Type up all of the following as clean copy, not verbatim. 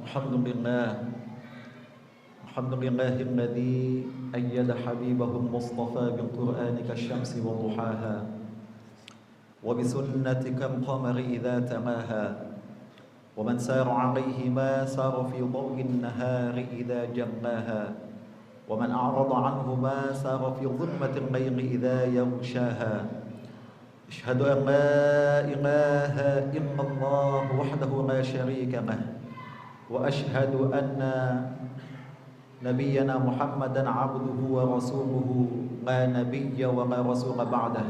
الحمد لله الحمد لله الذي أيد حبيبه المصطفى بالقرآن كالشمس وضحاها وبسنة كالقمر إذا تلاها ومن سار عليهما سار في ضوء النهار إذا جلاها ومن أعرض عنهما سار في ظلمة الليل إذا يغشاها أشهد أن لا إله إلا الله وحده لا شريك له وأشهد أن نبينا محمدا عبده ورسوله لا نبي ولا رسول بعده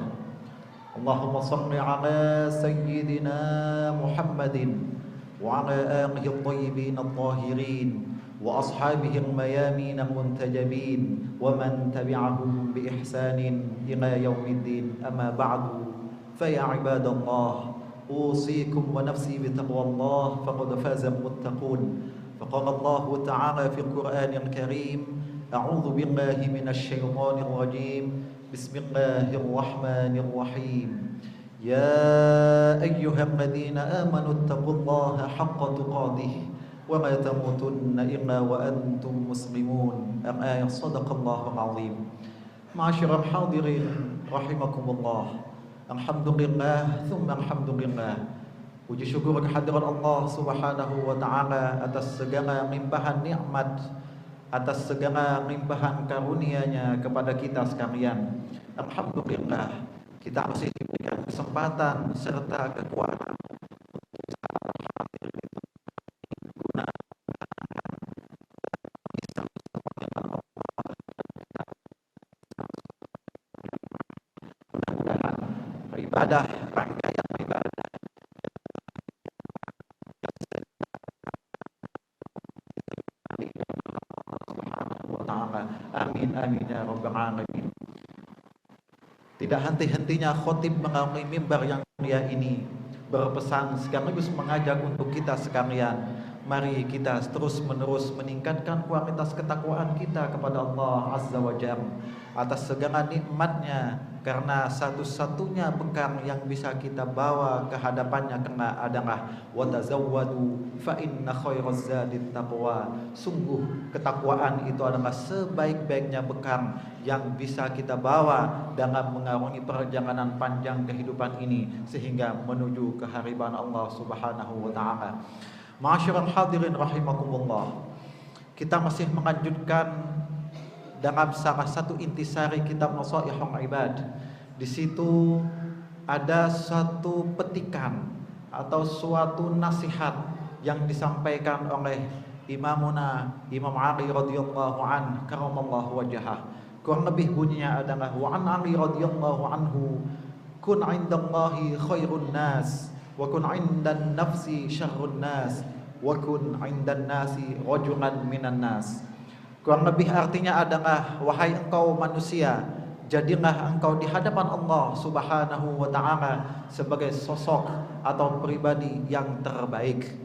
اللهم صل على سيدنا محمد وعلى آله الطيبين الطاهرين وأصحابه الميامين المنتجبين ومن تبعهم بإحسان إلى يوم الدين أما بعد فيا عباد الله أوصيكم ونفسي بتقوى الله فقد فاز المتقون فقال الله تعالى في القرآن الكريم أعوذ بالله من الشيطان الرجيم بسم الله الرحمن الرحيم يا أيها الذين آمنوا اتقوا الله حق تقاته ولا تموتن إلا وأنتم مسلمون الآية صدق الله العظيم معاشر الحاضرين رحمكم الله Alhamdulillah, thumma alhamdulillah. Puji syukur kehadirat Allah Subhanahu wa taala atas segala limpahan nikmat, atas segala limpahan karunia-Nya kepada kita sekalian. Alhamdulillah, kita masih diberikan kesempatan serta kekuatan guna ibadah, rangkaian ibadah Subhanahu wa ta'ala. Amin amin ya rabbal alamin. Tidak henti-hentinya khotib mengalami mimbar yang mulia ini berpesan sekaligus mengajak untuk kita sekalian, mari kita terus menerus meningkatkan kualitas ketakwaan kita kepada Allah Azza wa Jalla atas segala nikmatnya, karena satu-satunya bekal yang bisa kita bawa ke hadapannya kena adalah watazawwadu fa inna khairaz zadit taqwa. Sungguh ketakwaan itu adalah sebaik-baiknya bekal yang bisa kita bawa dalam mengarungi perjalanan panjang kehidupan ini sehingga menuju kehariban Allah Subhanahu wa taala. Ma'asyiral hadirin rahimakumullah. Kita masih melanjutkan dalam salah satu intisari kitab Nasaihul Ibad. Di situ ada satu petikan atau suatu nasihat yang disampaikan oleh Imamuna Imam Ali radhiyallahu an karamallahu wajhah. Kurang lebih bunyinya adalah wa an Ali radhiyallahu anhu kun 'indallahi khairun nas wa kun 'indan nafsi syarrun nas wa kun 'indan nasi rajulan minan nas. Kurang lebih artinya adalah wahai engkau manusia, jadilah engkau di hadapan Allah Subhanahu wa taala sebagai sosok atau pribadi yang terbaik.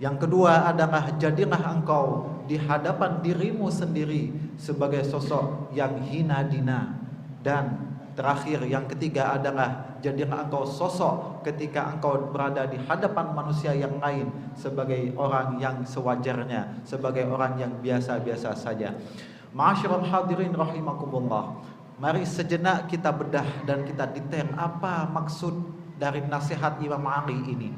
Yang kedua adalah jadilah engkau di hadapan dirimu sendiri sebagai sosok yang hina dina. Dan terakhir yang ketiga adalah jadilah engkau sosok ketika engkau berada di hadapan manusia yang lain sebagai orang yang sewajarnya, sebagai orang yang biasa-biasa saja. Ma'asyiral hadirin rahimakumullah. Mari sejenak kita bedah dan kita detail apa maksud dari nasihat Imam Ali ini.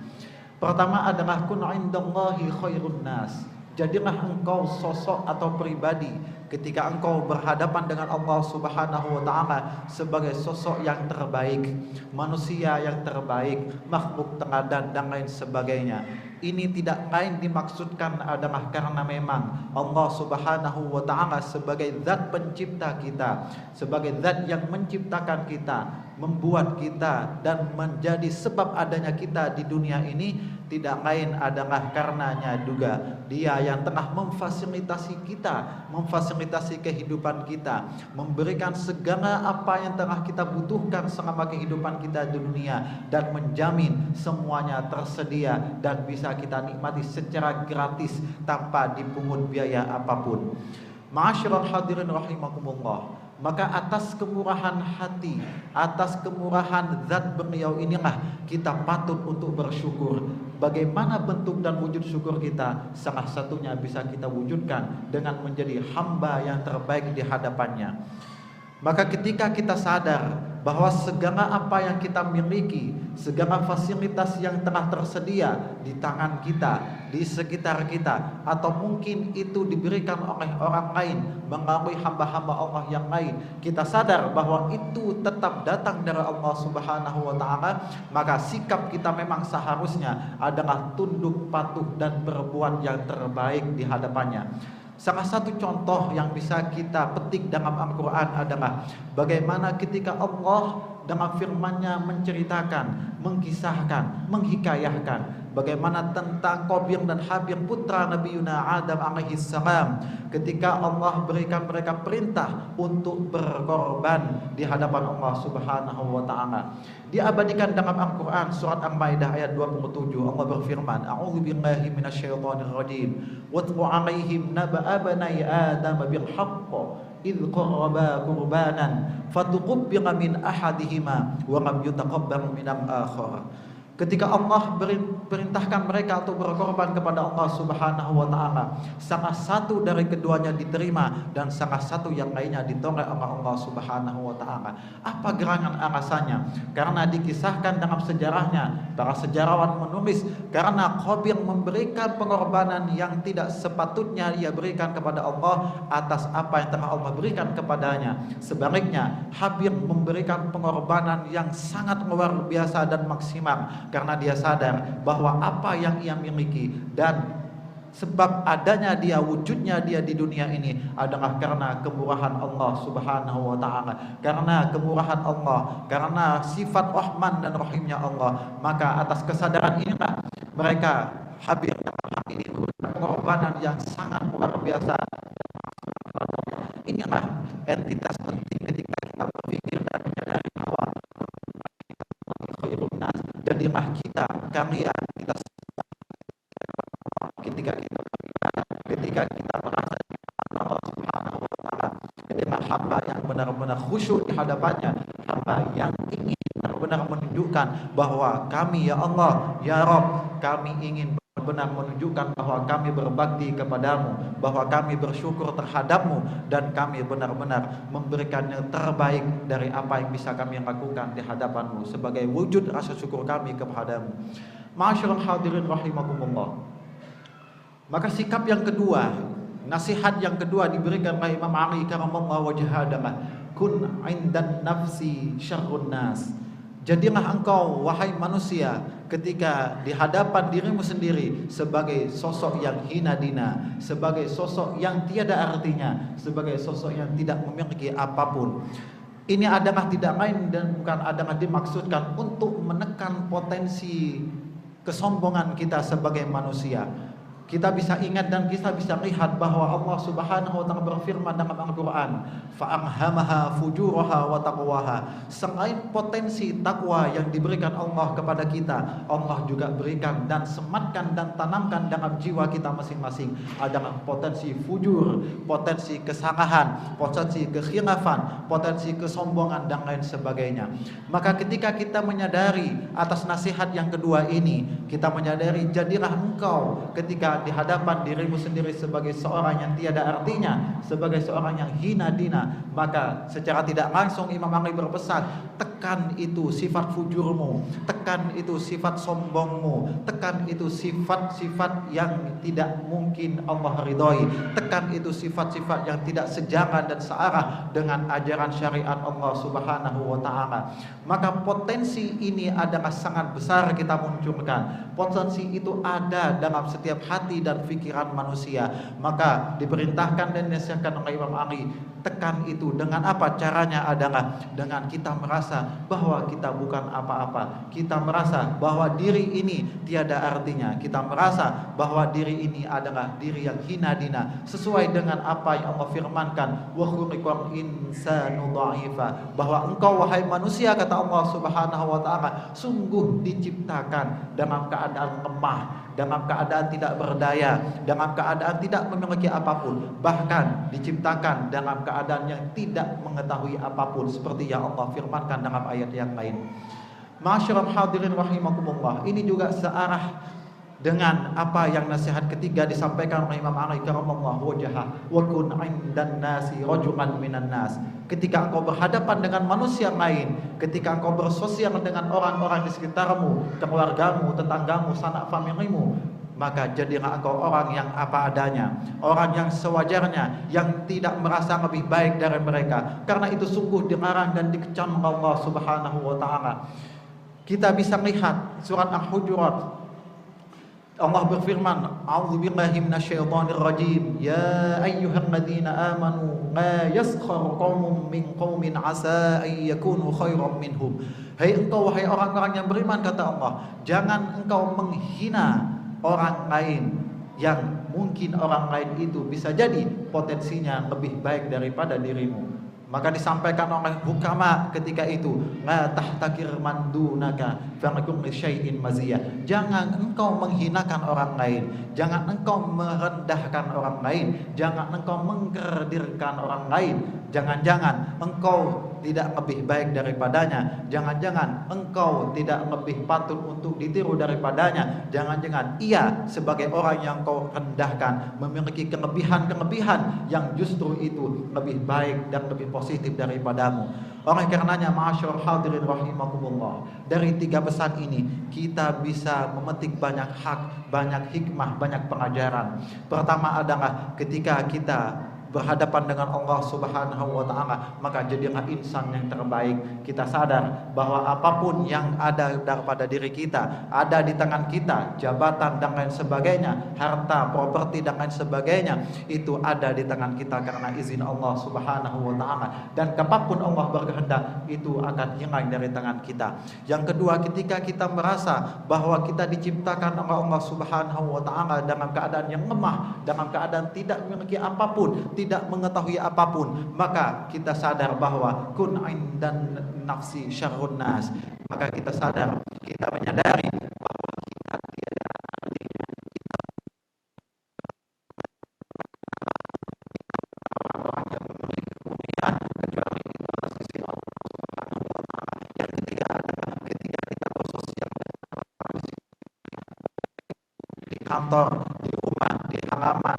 Pertama adalah kun 'indallahi khairun nas. Jadilah engkau sosok atau pribadi ketika engkau berhadapan dengan Allah Subhanahu wa taala sebagai sosok yang terbaik, manusia yang terbaik, makhluk teladan dan lain sebagainya. Ini tidak lain dimaksudkan adalah karena memang Allah Subhanahu wa taala sebagai zat pencipta kita, sebagai zat yang menciptakan kita, membuat kita dan menjadi sebab adanya kita di dunia ini tidak lain adalah karenanya juga Dia yang telah memfasilitasi kita, memfasilitasi kehidupan kita, memberikan segala apa yang telah kita butuhkan selama kehidupan kita di dunia, dan menjamin semuanya tersedia dan bisa kita nikmati secara gratis tanpa dipungut biaya apapun. Ma'asyiral hadirin rahimakumullah. Maka atas kemurahan hati, atas kemurahan zat beliau inilah kita patut untuk bersyukur. Bagaimana bentuk dan wujud syukur kita? Salah satunya bisa kita wujudkan dengan menjadi hamba yang terbaik di hadapannya. Maka ketika kita sadar bahwa segala apa yang kita miliki, segala fasilitas yang telah tersedia di tangan kita, di sekitar kita, atau mungkin itu diberikan oleh orang lain melalui hamba-hamba Allah yang lain, kita sadar bahwa itu tetap datang dari Allah Subhanahu wa Ta'ala, maka sikap kita memang seharusnya adalah tunduk patuh dan berbuat yang terbaik di hadapannya. Salah satu contoh yang bisa kita petik dalam Al-Quran adalah bagaimana ketika Allah dalam firman-Nya menceritakan, mengisahkan, menghikayahkan bagaimana tentang Qabil dan Habil putra Nabi Yuna Adam alaihissalam, ketika Allah berikan mereka perintah untuk berkorban di hadapan Allah Subhanahu wa Ta'ala. Diabadikan dalam Al-Quran surat Al-Maidah ayat 27. Allah berfirman, A'udzu billahi minasyaitonir rajim. Watlu 'alaihim naba'a bani Adam bil haqq idh qarraba qurbanan fatuqabbala min ahadihima wa lam yutaqabbal min al-akhar. Ketika Allah perintahkan mereka untuk berkorban kepada Allah Subhanahu wa Ta'ala, salah satu dari keduanya diterima dan salah satu yang lainnya ditolak oleh Allah Subhanahu wa Ta'ala. Apa gerangan alasannya? Karena dikisahkan dalam sejarahnya, para sejarawan menulis, karena Qabil memberikan pengorbanan yang tidak sepatutnya ia berikan kepada Allah atas apa yang telah Allah berikan kepadanya. Sebaliknya, Habil memberikan pengorbanan yang sangat luar biasa dan maksimal, karena dia sadar bahwa apa yang ia miliki dan sebab adanya dia, wujudnya dia di dunia ini adalah karena kemurahan Allah Subhanahu wa Ta'ala, karena kemurahan Allah, karena sifat Rahman dan Rahimnya Allah. Maka atas kesadaran inilah mereka Habil ini pengorbanan yang sangat luar biasa. Inilah entitas penting ketika kita berpikir dan menyadari bahwa jadilah kita, kalian, kita semua, ketika kita merasa Allah Subhanahu wa Ta'ala adalah hamba yang benar-benar khusyuk di hadapannya, hamba yang ingin benar-benar menunjukkan bahwa kami, ya Allah, ya Rabb, kami ingin benar menunjukkan bahwa kami berbakti kepadamu, bahwa kami bersyukur terhadapmu, dan kami benar-benar memberikan yang terbaik dari apa yang bisa kami lakukan di hadapanmu sebagai wujud rasa syukur kami kepadamu. Ma'asyiral hadirin rahimakumullah. Maka sikap yang kedua, nasihat yang kedua diberikan oleh Imam Ali karamallahu wajhahu adalah kun indan nafsi syarrun nas. Jadilah engkau, wahai manusia, ketika di hadapan dirimu sendiri sebagai sosok yang hina dina, sebagai sosok yang tiada artinya, sebagai sosok yang tidak memiliki apapun. Ini adalah tidak lain dan bukan adalah dimaksudkan untuk menekan potensi kesombongan kita sebagai manusia. Kita bisa ingat dan kita bisa lihat bahwa Allah Subhanahu wa Ta'ala berfirman dalam Al-Quran, fa'amhamaha fujuraha wa taqwaha. Selain potensi takwa yang diberikan Allah kepada kita, Allah juga berikan dan sematkan dan tanamkan dalam jiwa kita masing-masing adalah potensi fujur, potensi kesalahan, potensi kekhilafan, potensi kesombongan dan lain sebagainya. Maka ketika kita menyadari atas nasihat yang kedua ini, kita menyadari jadilah engkau ketika di hadapan dirimu sendiri sebagai seorang yang tiada artinya, sebagai seorang yang hina dina, maka secara tidak langsung Imam Ali berpesan, tekan itu sifat fujurmu, tekan itu sifat sombongmu, tekan itu sifat-sifat yang tidak mungkin Allah ridhoi, tekan itu sifat-sifat yang tidak sejalan dan searah dengan ajaran syariat Allah Subhanahu wa Ta'ala. Maka potensi ini adalah sangat besar kita munculkan. Potensi itu ada dalam setiap hati dan pikiran manusia. Maka diperintahkan dan dinasihatkan oleh Imam Ali, tekan itu dengan apa? Caranya adalah dengan kita merasa bahwa kita bukan apa-apa, kita merasa bahwa diri ini tiada artinya, kita merasa bahwa diri ini adalah diri yang hina dina, sesuai dengan apa yang Allah firmankan, wa khuliqal insanu dha'ifa, bahwa engkau wahai manusia, kata Allah Subhanahu wa Ta'ala, sungguh diciptakan dalam dalam keadaan lemah, dalam keadaan tidak berdaya, dalam keadaan tidak memiliki apapun, bahkan diciptakan dalam keadaan yang tidak mengetahui apapun, seperti yang Allah firmankan dalam ayat yang lain. Ma'asyiral hadirin rahimakumullah, ini juga searah dengan apa yang nasihat ketiga disampaikan oleh Imam Ali karamallahu wajhah, wa kun 'indan nasi rajulan minan nas. Ketika engkau berhadapan dengan manusia lain, ketika engkau bersosial dengan orang-orang di sekitarmu, keluargamu, tetanggamu, sanak familimu, maka jadilah engkau orang yang apa adanya, orang yang sewajarnya, yang tidak merasa lebih baik dari mereka. Karena itu sungguh dilarang dan dikecam Allah Subhanahu wa taala. Kita bisa lihat surat Al-Hujurat, Allah berfirman, "A'udzubillahi minasyaitonir rajim. Ya ayyuhalladzina amanu la yaskhar qaumun min qaumin 'asa ay yakunu khairan minhum." Hai engkau, wahai orang-orang yang beriman, kata Allah, jangan engkau menghina orang lain yang mungkin orang lain itu bisa jadi potensinya lebih baik daripada dirimu. Maka disampaikan oleh hukama ketika itu, la tahtakir man dunaka fa'lakum li syai'in maziyah. Jangan engkau menghinakan orang lain, jangan engkau merendahkan orang lain, jangan engkau mengkerdirkan orang lain. Jangan-jangan engkau tidak lebih baik daripadanya, jangan-jangan engkau tidak lebih patut untuk ditiru daripadanya, jangan-jangan ia sebagai orang yang kau rendahkan memiliki kelebihan-kelebihan yang justru itu lebih baik dan lebih positif daripadamu. Oleh karenanya, ma'asyiral hadirin rahimakumullah, dari tiga pesan ini kita bisa memetik banyak hak, banyak hikmah, banyak pengajaran. Pertama adalah ketika kita berhadapan dengan Allah Subhanahu wa taala, maka jadilah insan yang terbaik. Kita sadar bahwa apapun yang ada daripada diri kita, ada di tangan kita, jabatan dan lain sebagainya, harta, properti dan lain sebagainya, itu ada di tangan kita karena izin Allah Subhanahu wa taala, dan kapanpun Allah berkehendak itu akan hilang dari tangan kita. Yang kedua, ketika kita merasa bahwa kita diciptakan oleh Allah Subhanahu wa taala dalam keadaan yang lemah, dalam keadaan tidak memiliki apapun, tidak mengetahui apapun, maka kita sadar bahwa kun indan nafsi syarrun nas. Maka kita sadar, kita menyadari bahwa kita tidak artinya orang yang memiliki kemuliaan kecuali itu atas sisi Allah Subhanahu wa taala. Yang ketiga adalah ketika kita bersosial di kantor, di rumah, di halaman,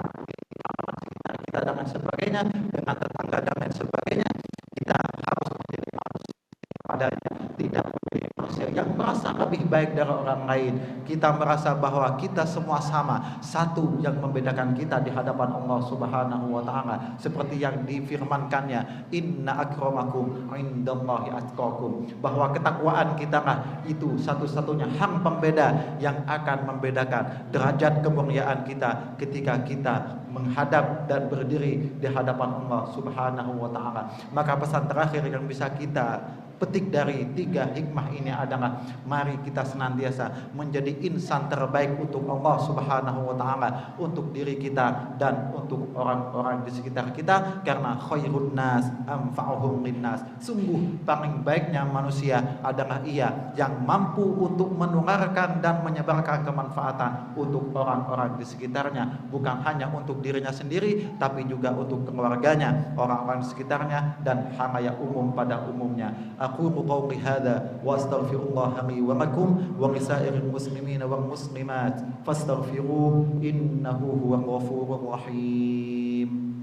kita dan lain sebagainya, dengan tetangga dan lain sebagainya, kita harus menjadi manusia padanya, tidak menjadi manusia yang merasa lebih baik dari orang lain. Kita merasa bahwa kita semua sama, satu yang membedakan kita di hadapan Allah Subhanahu wa taala, seperti yang difirmankannya, inna akramakum indallahi atqakum, bahwa ketakwaan kita lah itu satu-satunya hang pembeda yang akan membedakan derajat kemuliaan kita ketika kita menghadap dan berdiri di hadapan Allah Subhanahu wa taala. Maka pesan terakhir yang bisa kita petik dari tiga hikmah ini adalah mari kita senantiasa menjadi insan terbaik untuk Allah Subhanahu wa taala, untuk diri kita dan untuk orang-orang di sekitar kita, karena khairun nas anfa'uhum linnas. Sungguh paling baiknya manusia adalah ia yang mampu untuk menularkan dan menyebarkan kemanfaatan untuk orang-orang di sekitarnya, bukan hanya untuk dirinya sendiri tapi juga untuk keluarganya, orang-orang di sekitarnya dan halayak umum pada umumnya. Aqulu qawli hadza wa astaghfirullah li wa lakum wa lisairil muslimina wal muslimat fastaghfiruhu innahu huwal ghafurur rahim.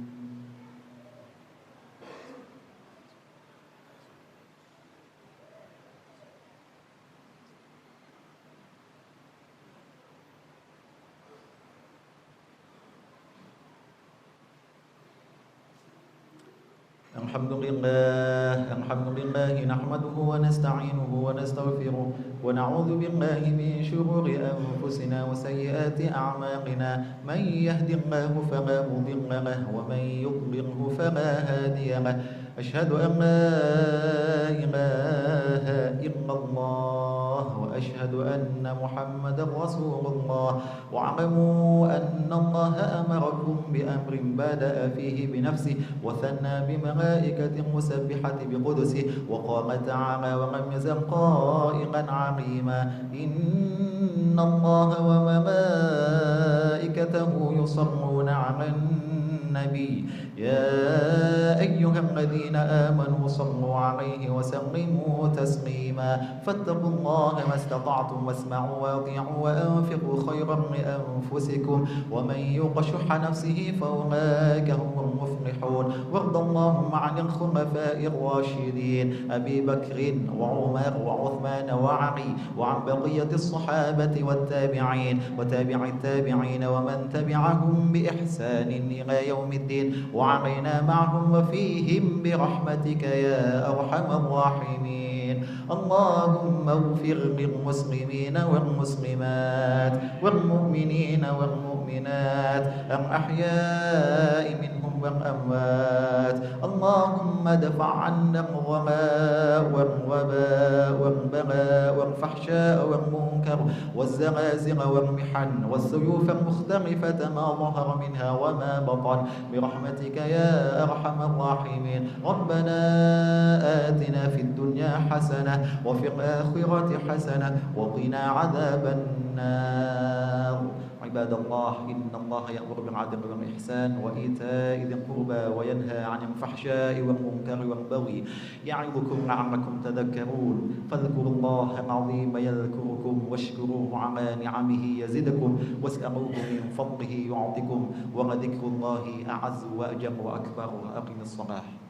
Alhamdulillah nahmaduhu wa nasta'inuhu wa nastaghfiruh wa na'udzu billahi min shururi anfusina wa sayyiati a'malina. Man yahdihillahu fala mudilla lahu wa man yudlilhu fala hadiya lahu. Asyhadu an la ilaha illallah wa وأشهد أن محمدا رسول الله. واعلموا أن الله أمركم بأمر بدأ فيه بنفسه وثنى بملائكة مسبحة بقدسه، وقال تعالى ولم يزل قائلا عظيما: إن الله وملائكته يصلون على النبي يا أيها الذين آمنوا صلوا عليه وسلموا تسليما. فاتقوا الله ما استطعتم واسمعوا واطيعوا وأنفقوا خيرا لأنفسكم ومن يوق شح نفسه فأولئك هم المفلحون. وارض اللهم عن الخلفاء الراشدين أبي بكر وعمر وعثمان وعلي وعن بقية الصحابة والتابعين وتابع التابعين ومن تبعهم بإحسان إلى يوم الدين، وعلينا معهم وفيهم برحمتك يا أرحم الراحمين. اللهم اغفر للمسلمين والمسلمات والمؤمنين والمؤمنات الأحياء منهم والأموات. اللهم ادفع عنا الغلاء والوباء والبلاء والفحشاء والمنكر والزلازل والمحن والسيوف المختلفة ما ظهر منها وما بطن برحمتك يا أرحم الراحمين. ربنا آتنا في الدنيا حسنة وفي الآخرة حسنة وقنا عذاب النار. عباد الله، إن الله يأمر بالعدل والإحسان وإيتاء ذي القربى وينهى عن الفحشاء والمنكر والبغي يعظكم لعلكم تذكرون. فاذكروا الله العظيم يذكركم واشكروه على نعمه يزدكم واسألوه من فضله يعطكم ولذكر الله أعز وأجل وأكبر. أقم الصلاة.